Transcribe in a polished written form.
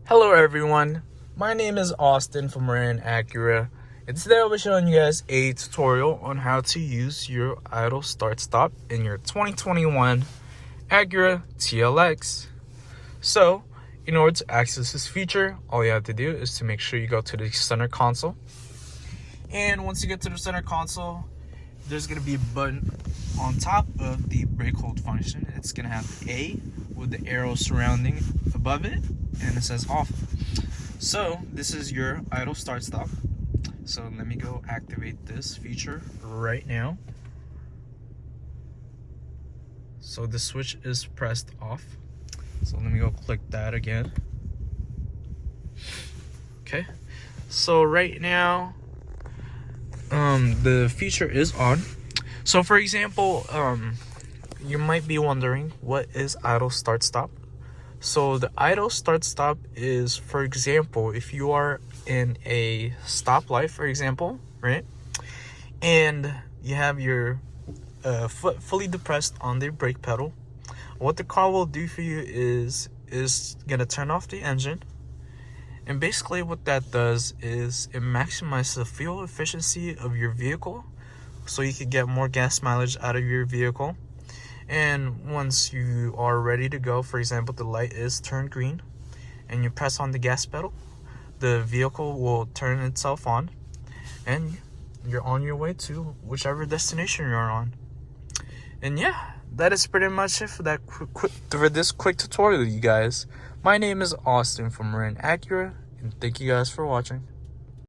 Hello everyone, my name is Austin from Acura, and today I'll be showing you guys a tutorial on how to use your idle start stop in your 2021 Acura TLX. So, in order to access this feature, all you have to do is to make sure you go to the center console. And once you get to the center console, there's going to be a button on top of the brake hold function. It's going to have A with the arrow surrounding above it, and it says off. So this is your idle start stop. So let me go activate this feature right now. So the switch is pressed off. So let me go click that again. Okay, so right now the feature is on. So for example, you might be wondering, what is idle start stop? So the idle start stop is, for example, if you are in a stoplight, for example, right, and you have your foot fully depressed on the brake pedal, what the car will do for you is gonna turn off the engine. And basically what that does is it maximizes the fuel efficiency of your vehicle, so you can get more gas mileage out of your vehicle. And once you are ready to go, for example, the light is turned green and you press on the gas pedal, the vehicle will turn itself on and you're on your way to whichever destination you're on. And yeah, that is pretty much it for that this quick tutorial, you guys. My name is Austin from Acura, and thank you guys for watching.